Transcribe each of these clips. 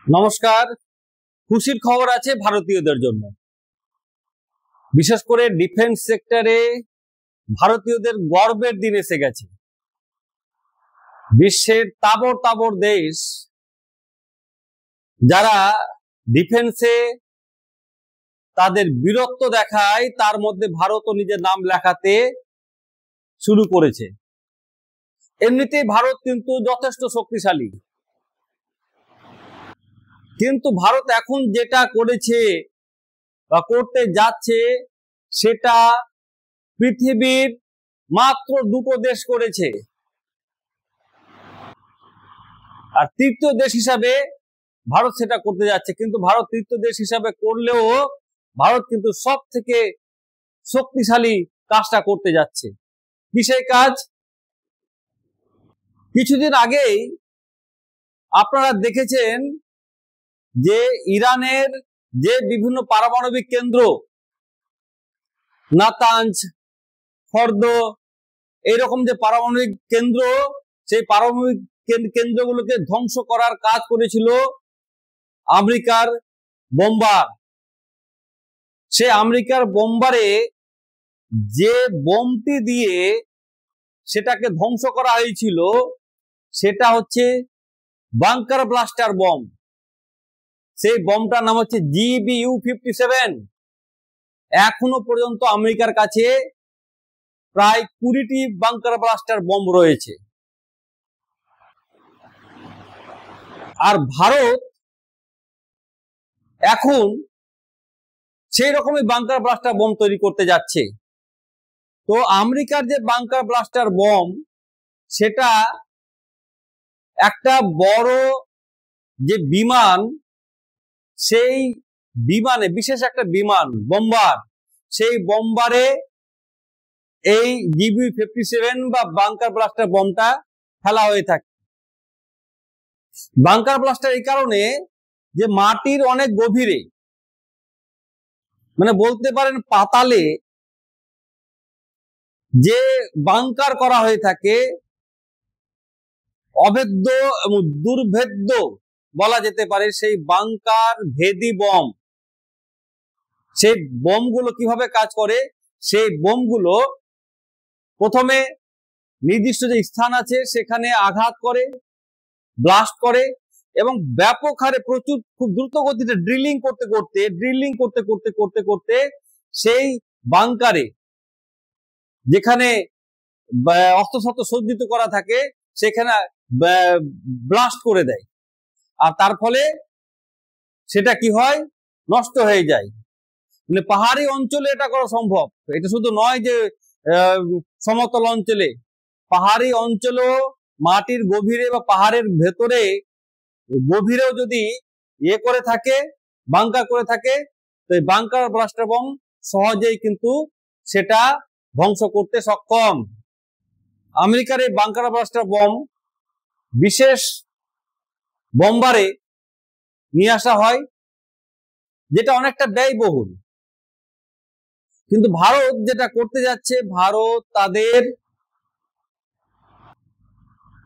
নমস্কার। খুশির খবর আছে ভারতীয়দের জন্য, বিশেষ করে ডিফেন্স সেক্টরে ভারতীয়দের গর্বের দিন এসে গেছে। বিশ্বের তাবড় তাবড় দেশ যারা ডিফেন্সে তাদের বীরত্ব দেখায়, তার মধ্যে ভারতও নিজের নাম লেখাতে শুরু করেছে। এমনিতেই ভারত কিন্তু যথেষ্ট শক্তিশালী, কিন্তু ভারত এখন যেটা করেছে বা করতে যাচ্ছে সেটা পৃথিবীর মাত্র দুটো দেশ করেছে, আর তৃতীয় দেশ হিসাবে ভারত সেটা করতে যাচ্ছে। কিন্তু ভারত তৃতীয় দেশ হিসাবে করলেও ভারত কিন্তু সব থেকে শক্তিশালী কাজটা করতে যাচ্ছে। কি সেই কাজ? কিছুদিন আগেই আপনারা দেখেছেন যে ইরানের যে বিভিন্ন পারমাণবিক কেন্দ্র, নাতাঞ্জ, ফর্দো, এইরকম যে পারমাণবিক কেন্দ্র, সেই পারমাণবিক কেন্দ্রগুলোকে ধ্বংস করার কাজ করেছিল আমেরিকার বোম্বার। সে আমেরিকার বোম্বারে যে বোমটি দিয়ে সেটাকে ধ্বংস করা হয়েছিল সেটা হচ্ছে বাংকার ব্লাস্টার বম। সেই বমটার নাম হচ্ছে GBU-57। এখনো পর্যন্ত আমেরিকার কাছে প্রায় 20টি বাংকার ব্লাস্টার বম রয়েছে। আর ভারত এখন সেই রকমই বাংকার ব্লাস্টার বম তৈরি করতে যাচ্ছে। তো আমেরিকার যে বাংকার ব্লাস্টার বম, সেটা একটা বড় যে বিমান, সেই বিমানে, বিশেষ একটা বিমান বোম্বার, সেই বোম্বারে এই GBU-57 বা বাংকার ব্লাস্টার বমটা ফেলা হয়ে থাকে। বাংকার ব্লাস্টার এই কারণে যে মাটির অনেক গভীরে, মানে বলতে পারেন পাতালে যে বাংকার করা হয়ে থাকে, অভেদ্য এবং দুর্ভেদ্য বলা যেতে পারে, সেই বাংকার ভেদী বম। সেই বোমগুলো কিভাবে কাজ করে? সেই বোমগুলো প্রথমে নির্দিষ্ট যে স্থান আছে সেখানে আঘাত করে, ব্লাস্ট করে, এবং ব্যাপক হারে প্রচুর খুব দ্রুত গতিতে ড্রিলিং করতে সেই বাংকারে, যেখানে অস্ত্রশস্ত্র সজ্জিত করা থাকে, সেখানে ব্লাস্ট করে দেয়। আর তার ফলে সেটা কি হয়? নষ্ট হয়ে যায়। মানে পাহাড়ি অঞ্চলে এটা করা সম্ভব। এটা শুধু নয় যে সমতল অঞ্চলে, পাহাড়ি অঞ্চলেও মাটির গভীরে বা পাহাড়ের ভেতরে গভীরেও যদি করে থাকে, বাংকার করে থাকে, তো এই বাংকার ব্লাস্টার বম সহজেই কিন্তু সেটা ধ্বংস করতে সক্ষম। আমেরিকার এই বাংকার ব্লাস্টার বম বিশেষ বোম্বারে নিয়ে আসা হয়, যেটা অনেকটা ব্যয়বহুল। কিন্তু ভারত যেটা করতে যাচ্ছে, ভারত তাদের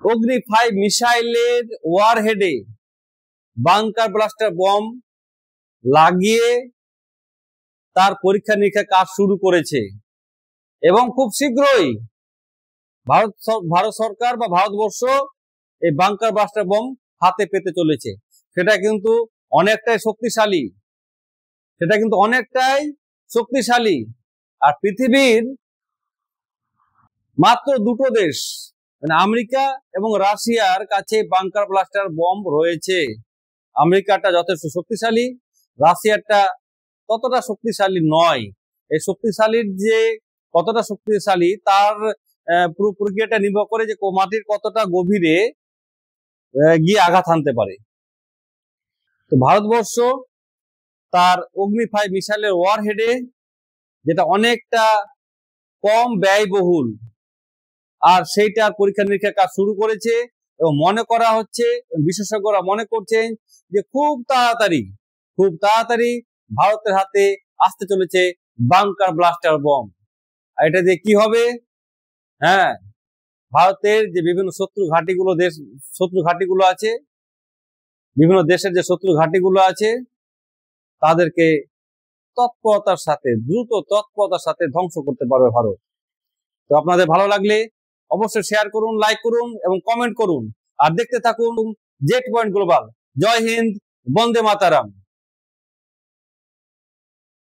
অগ্নি-5 মিসাইলের ওয়ারহেডে বাংকার ব্লাস্টার বম লাগিয়ে তার পরীক্ষা নিরীক্ষা কাজ শুরু করেছে, এবং খুব শীঘ্রই ভারত সরকার বা ভারতবর্ষ এই বাংকার ব্লাস্টার বম হাতে পেতে চলেছে। সেটা কিন্তু অনেকটাই শক্তিশালী। আর পৃথিবীর মাত্র দুটো দেশ, মানে আমেরিকা এবং রাশিয়ার কাছে বাংকার ব্লাস্টার বম রয়েছে। আমেরিকাটা যথেষ্ট শক্তিশালী, রাশিয়াটা ততটা শক্তিশালী নয়। এই শক্তিশালীর যে কতটা শক্তিশালী তার পুরো প্রক্রিয়াটা নির্ভর করে যে মাটির কতটা গভীরে গিয়ে আঘাত হানতে পারে। তো ভারতবর্ষ তার অগ্নি-5 মিসাইলের ওয়ারহেডে, যেটা অনেকটা কম ব্যয়বহুল, আর সেইটার পরীক্ষা নিরীক্ষা কাজ শুরু করেছে, এবং মনে করা হচ্ছে, বিশেষজ্ঞরা মনে করছেন যে খুব তাড়াতাড়ি ভারতের হাতে আসতে চলেছে বাংকার ব্লাস্টার বম। আর এটা দিয়ে কি হবে? হ্যাঁ, ভারতের যে বিভিন্ন শত্রু ঘাঁটিগুলো আছে, বিভিন্ন দেশের যে শত্রু ঘাঁটিগুলো আছে তাদেরকে তৎপরতার সাথে, দ্রুত তৎপরতার সাথে ধ্বংস করতে পারবে ভারত। তো আপনাদের ভালো লাগলে অবশ্যই শেয়ার করুন, লাইক করুন এবং কমেন্ট করুন। আর দেখতে থাকুন জেট পয়েন্ট গ্লোবাল। জয় হিন্দ, বন্দে মাতারাম।